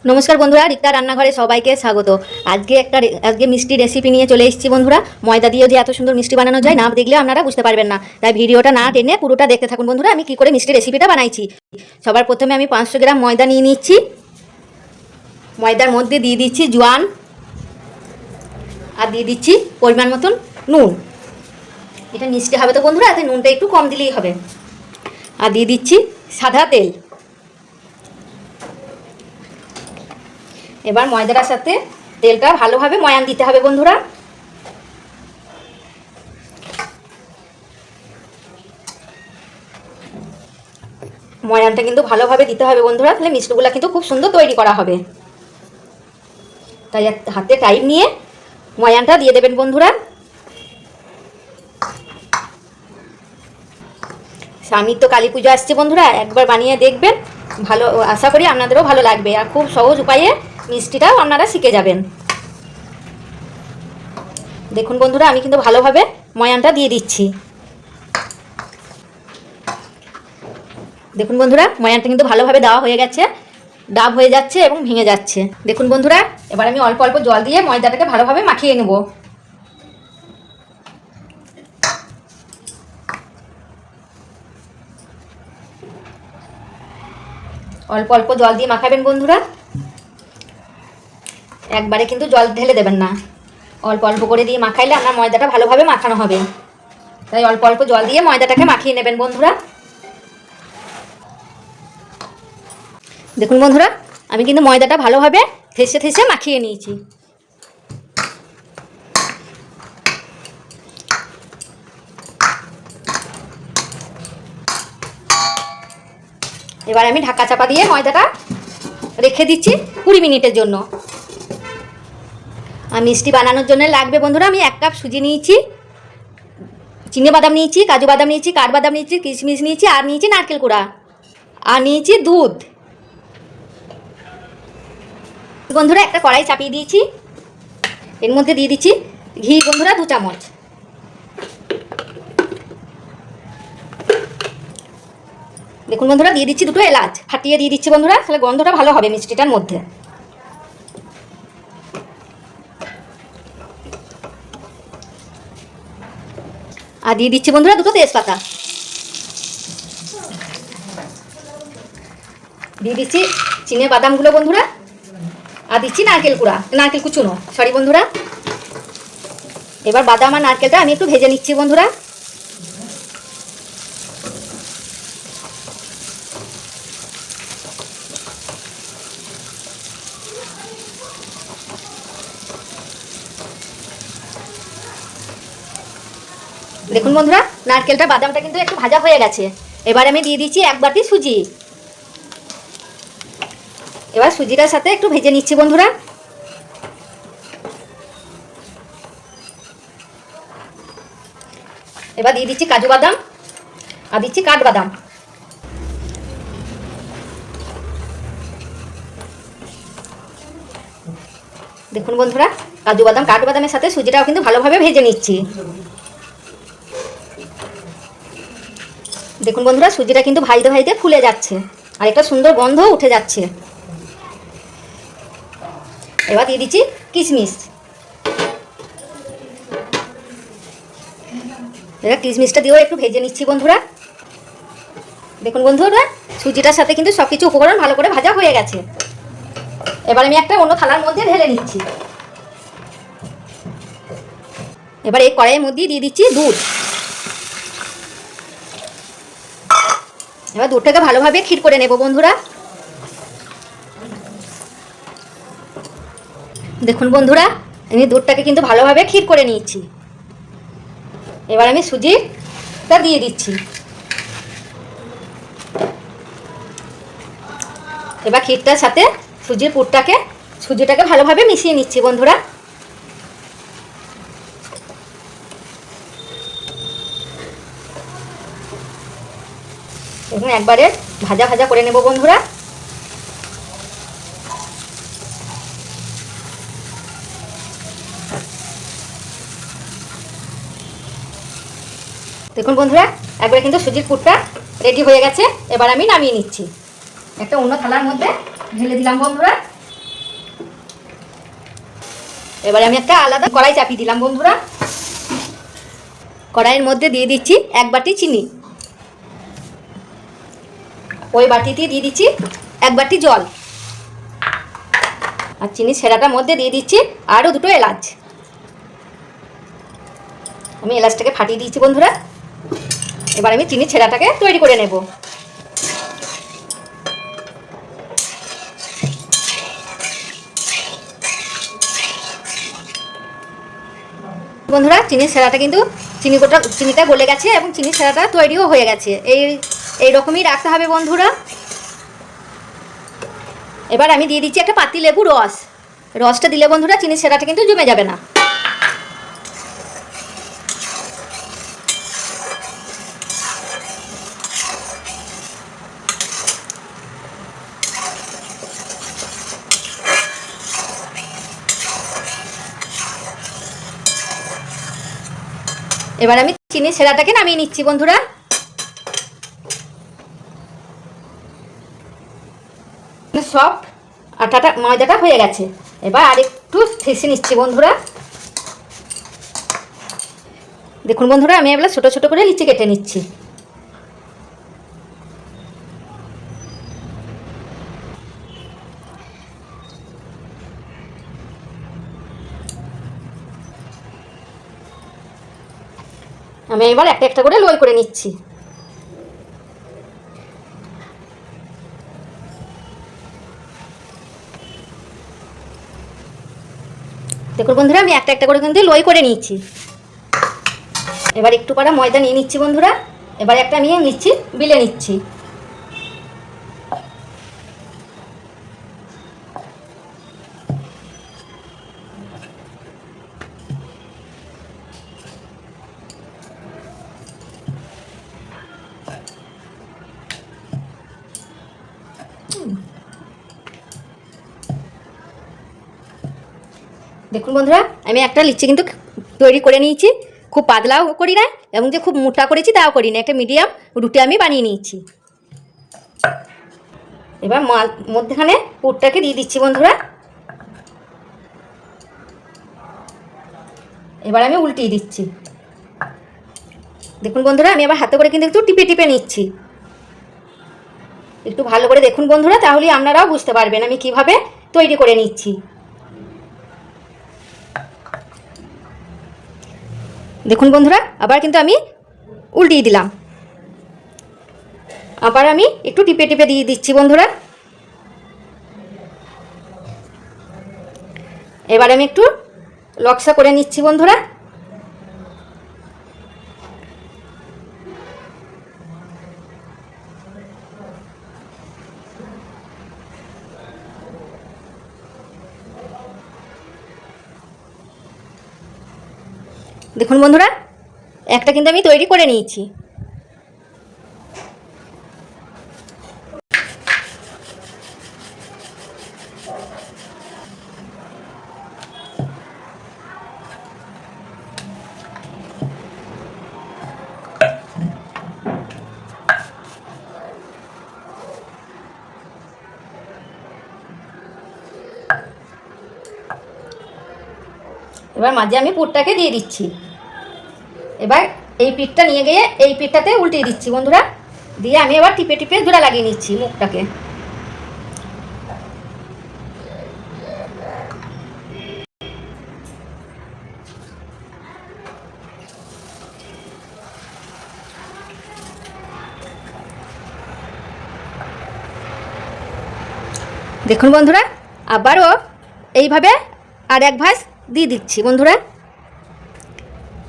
নমস্কার বন্ধুরা, রিক্তার রান্নাঘরে সবাইকে স্বাগত। আজকে মিষ্টি রেসিপি নিয়ে চলে এসেছি বন্ধুরা। ময়দা দিয়ে যে এত সুন্দর মিষ্টি বানানো যায়, না দেখলে আপনারা বুঝতে পারবেন না। তাই ভিডিওটা না টেনে পুরোটা দেখতে থাকুন বন্ধুরা, আমি কি করে মিষ্টি রেসিপিটা বানাইছি। সবার প্রথমে আমি 500 গ্রাম ময়দা নিয়ে নিচ্ছি। ময়দার মধ্যে দিয়ে দিচ্ছি জোয়ান, আর দিয়ে দিচ্ছি পরিমাণ মতন নুন। এটা মিষ্টি হবে তো বন্ধুরা, তাই নুনটা একটু কম দিলেই হবে। আর দিয়ে দিচ্ছি সাদা তেল। এবার ময়দাটার সাথে তেলটা ভালোভাবে ময়ান দিতে হবে বন্ধুরা। ময়ানটা কিন্তু ভালোভাবে দিতে হবে বন্ধুরা, তাহলে মিষ্টিগুলো কিন্তু খুব সুন্দর তৈরি করা হবে। তাই হাতে টাইম নিয়ে ময়ানটা দিয়ে দেবেন বন্ধুরা। সামনে তো কালী পুজো আসছে বন্ধুরা, একবার বানিয়ে দেখবেন, ভালো আশা করি আপনাদেরও ভালো লাগবে। আর খুব সহজ উপায়ে মিষ্টিটাও আপনারা শিখে যাবেন। দেখুন বন্ধুরা, আমি কিন্তু ভালোভাবে ময়ানটা দিয়ে দিচ্ছি। দেখুন বন্ধুরা, ময়ানটা কিন্তু ভালোভাবে দেওয়া হয়ে গেছে, ডাব হয়ে যাচ্ছে এবং ভেঙে যাচ্ছে। দেখুন বন্ধুরা, এবার আমি অল্প অল্প জল দিয়ে ময়দাটাকে ভালোভাবে মাখিয়ে নেব। অল্প অল্প জল দিয়ে মাখাবেন বন্ধুরা, একবারে কিন্তু জল ঢেলে দেবেন না। অল্প অল্প করে দিয়ে মাখাইলে আপনার ময়দাটা ভালোভাবে মাখানো হবে। তাই অল্প অল্প জল দিয়ে ময়দাটাকে মাখিয়ে নেবেন বন্ধুরা। দেখুন বন্ধুরা, আমি কিন্তু ময়দাটা ভালোভাবে থেসে থেসে মাখিয়ে নিয়েছি। এবার আমি ঢাকা চাপা দিয়ে ময়দাটা রেখে দিচ্ছি 20 মিনিটের জন্য। আর মিষ্টি বানানোর জন্য লাগবে বন্ধুরা, আমি 1 কাপ সুজি নিয়েছি, বাদাম নিয়েছি, কাজু বাদাম নিয়েছি, কাঠবাদাম নিয়েছি, কিশমিশ নিয়েছি, আর নিয়েছি নারকেল কুড়া, আর নিয়েছি দুধ। বন্ধুরা, একটা কড়াই চাপিয়ে দিয়েছি, এর মধ্যে দিয়ে দিচ্ছি ঘি বন্ধুরা 2 চামচ। দেখুন বন্ধুরা, দিয়ে দিচ্ছি 2টো এলাচ, ফাটিয়ে দিয়ে দিচ্ছি বন্ধুরা, তাহলে গন্ধটা ভালো হবে মিষ্টিটার মধ্যে। আর দিয়ে দিচ্ছি বন্ধুরা 2টো তেজপাতা। দিয়ে দিচ্ছি চিনে বাদামগুলো বন্ধুরা, আর দিচ্ছি নারকেল কুচুনো সরি বন্ধুরা। এবার বাদাম আর নারকেলটা আমি একটু ভেজে নিচ্ছি বন্ধুরা। দেখুন বন্ধুরা, নারকেলটা বাদামটা কিন্তু একটু ভাজা হয়ে গেছে। এবার আমি দিয়ে দিচ্ছি 1 বাটি সুজি। এবার সুজিটার সাথে একটু ভেজে নিচ্ছি বন্ধুরা। এবার দিয়ে দিচ্ছি কাজু বাদাম, আর দিচ্ছি কাঠবাদাম। দেখুন বন্ধুরা, কাজু বাদাম কাঠবাদামের সাথে সুজিটাও কিন্তু ভালোভাবে ভেজে নিচ্ছি। দেখুন বন্ধুরা, সুজিটা কিন্তু ভাজতে ভাজতে ফুলে যাচ্ছে, আর একটা সুন্দর গন্ধ উঠে যাচ্ছে। এবার দিয়ে দিচ্ছি কিশমিশ। এবার কিশমিশটা দিয়েও একটু ভেজে নিচ্ছি বন্ধুরা। দেখুন বন্ধুরা, সুজিটার সাথে কিন্তু সব কিছু উপকরণ ভালো করে ভাজা হয়ে গেছে। এবার আমি একটা অন্য থালার মধ্যে ঢেলে নিচ্ছি। এবার এই কড়াইয়ের মধ্যে দিয়ে দিচ্ছি দুধ। এবার দুধটাকে ভালোভাবে ক্ষীর করে নেব বন্ধুরা। দেখুন বন্ধুরা, আমি দুধটাকে কিন্তু ভালোভাবে ক্ষীর করে নিয়েছি। এবার আমি সুজিটা দিয়ে দিচ্ছি। এবার ক্ষীরটার সাথে সুজিটাকে ভালোভাবে মিশিয়ে নিচ্ছি বন্ধুরা। এখন একবারে ভাজা ভাজা করে নেব বন্ধুরা। দেখুন বন্ধুরা, একবারে কিন্তু সুজির পুরটা রেডি হয়ে গেছে। এবার আমি নামিয়ে নিচ্ছি। একটা অন্য থালার মধ্যে ঢেলে দিলাম বন্ধুরা। এবারে আমি একটা আলাদা কড়াই চাপিয়ে দিলাম বন্ধুরা। কড়াইয়ের মধ্যে দিয়ে দিচ্ছি 1 বাটি চিনি, ওই বাটিতে দিয়ে দিচ্ছি 1 বাটি জল, আর চিনি সেরাটার মধ্যে দিয়ে দিচ্ছি আরও 2টো এলাচ। আমি এলাচটাকে ফাটিয়ে দিয়েছি বন্ধুরা। এবার আমি চিনি ছেঁড়াটাকে তৈরি করে নেব। বন্ধুরা চিনির ছেঁড়াটা কিন্তু চিনিটা গলে গেছে এবং চিনির ছেঁড়াটা তৈরিও হয়ে গেছে। এই রকমই রাখতে হবে বন্ধুরা। এবার আমি দিয়ে দিচ্ছি একটা পাতি লেবু রসটা দিলে বন্ধুরা চিনির ছেঁড়াটা কিন্তু জমে যাবে না। এবার আমি চিনির ছেঁড়াটাকে নামিয়ে নিচ্ছি বন্ধুরা। সব আটাটা ময়দাটা হয়ে গেছে। এবার আরেকটু ঠেসে নিচ্ছি বন্ধুরা। দেখুন বন্ধুরা আমি এবার ছোট ছোট করে লিচি কেটে নিচ্ছি। আমি এবার একটা একটা করে লই করে নিচ্ছি। দেখুন বন্ধুরা আমি একটা একটা করে কিন্তু লই করে নিচ্ছি। এবার একটু করে ময়দা নিয়ে নিচ্ছি বন্ধুরা। এবার একটা আমি নিচ্ছি বিলে নিচ্ছি। দেখুন বন্ধুরা আমি একটা লিচি কিন্তু তৈরি করে নিয়েছি। খুব পাতলাও করি না এবং যে খুব মোটা করেছি তাও করি না, একটা মিডিয়াম রুটি আমি বানিয়ে নিয়েছি। এবার মধ্যখানে পুরটাকে দিয়ে দিচ্ছি বন্ধুরা। এবার আমি উল্টিয়ে দিচ্ছি। দেখুন বন্ধুরা আমি আবার হাতে করে কিন্তু একটু টিপে টিপে নিচ্ছি। একটু ভালো করে দেখুন বন্ধুরা, তাহলে আপনারাও বুঝতে পারবেন আমি কিভাবে তৈরি করে নিচ্ছি। দেখুন বন্ধুরা আবার কিন্তু আমি উল্টিয়ে দিলাম। আবার আমি একটু টিপে টিপে দিয়ে দিচ্ছি বন্ধুরা। এবার আমি একটু লক্সা করে নিচ্ছি বন্ধুরা। দেখুন বন্ধুরা একটা কিন্তু আমি তৈরি করে নিয়েছি। এবার মাঝে আমি পুরটাকে দিয়ে দিচ্ছি। এবার এই পিঠটা নিয়ে গিয়ে এই পিঠটাতে উল্টিয়ে দিচ্ছি বন্ধুরা। দিয়ে আমি এবার টিপে টিপে জোড়া লাগিয়ে নিচ্ছি মুখটাকে। দেখুন বন্ধুরা আবারও এইভাবে আর এক ভাঁজ দিয়ে দিচ্ছি বন্ধুরা।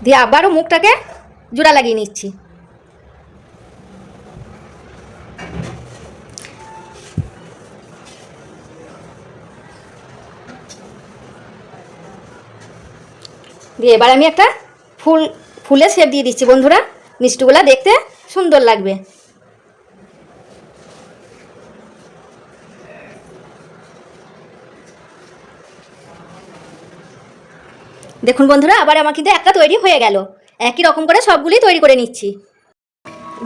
দিয়ে আবারও মুখটাকে জোড়া লাগিয়ে নিচ্ছি। দিয়ে এবার আমি একটা ফুলের শেপ দিয়ে দিচ্ছি বন্ধুরা। মিষ্টিগুলো দেখতে সুন্দর লাগবে। দেখুন বন্ধুরা আবার আমার কিন্তু একটা তৈরি হয়ে গেল। একই রকম করে সবগুলি তৈরি করে নিচ্ছি।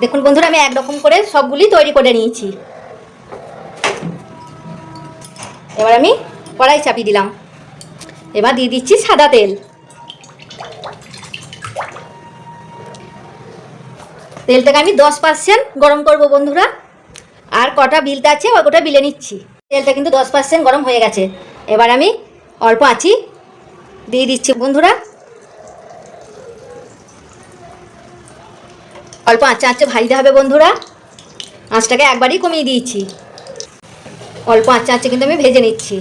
দেখুন বন্ধুরা আমি একরকম করে সবগুলি তৈরি করে নিয়েছি। এবার আমি কড়াই চাপিয়ে দিলাম। এবার দিয়ে দিচ্ছি সাদা তেল। তেলটাকে আমি 10% গরম করব বন্ধুরা। আর কটা বিলতে আছে ওটা বিলে নিচ্ছি। তেলটা কিন্তু 10% গরম হয়ে গেছে। এবার আমি অল্প আঁচি দিয়ে দিচ্ছি বন্ধুরা। অল্প আঁচে আঁচে ভাজতে হবে বন্ধুরা। আঁচটাকে একবারই কমিয়ে দিয়েছি। অল্প আঁচে আঁচে কিন্তু আমি ভেজে নিচ্ছি।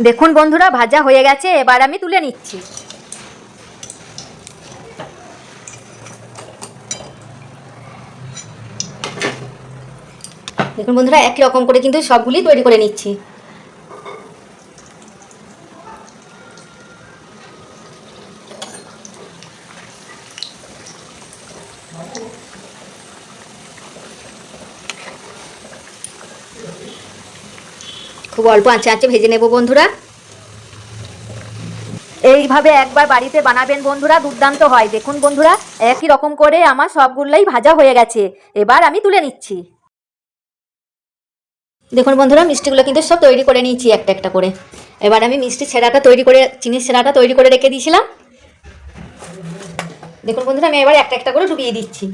দেখুন বন্ধুরা ভাজা হয়ে গেছে, এবার আমি তুলে নিচ্ছি। দেখুন বন্ধুরা একই রকম করে কিন্তু সবগুলি তৈরি করে নিচ্ছি। খুব অল্প আঁচে আঁচে ভেজে নেব বন্ধুরা। এইভাবে একবার বাড়িতে বানাবেন বন্ধুরা, দুর্দান্ত হয়। দেখুন বন্ধুরা একই রকম করে আমার সবগুলোই ভাজা হয়ে গেছে, এবার আমি তুলে নিচ্ছি। দেখুন বন্ধুরা মিষ্টিগুলো কিন্তু সব তৈরি করে নিয়েছি একটা একটা করে। এবার আমি মিষ্টি ছেঁড়াটা তৈরি করে, চিনির ছেঁড়াটা তৈরি করে রেখে দিয়েছিলাম। দেখুন বন্ধুরা আমি এবার একটা একটা করে ডুবিয়ে দিচ্ছি।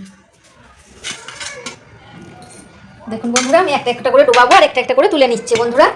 দেখুন বন্ধুরা আমি একটা একটা করে ডুবাবো আর একটা একটা করে তুলে নিচ্ছি বন্ধুরা।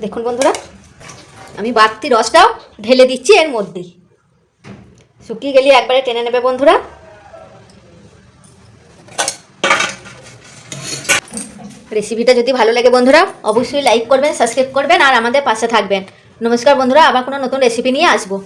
দেখুন বন্ধুরা আমি বাড়তি রসটাও ঢেলে দিচ্ছি এর মধ্যে। শুকিয়ে গেলে একবারে টেনে নেবে বন্ধুরা। রেসিপিটা যদি ভালো লাগে বন্ধুরা অবশ্যই লাইক করবেন, সাবস্ক্রাইব করবেন আর আমাদের পাশে থাকবেন। নমস্কার বন্ধুরা, আবার কোনো নতুন রেসিপি নিয়ে আসবো।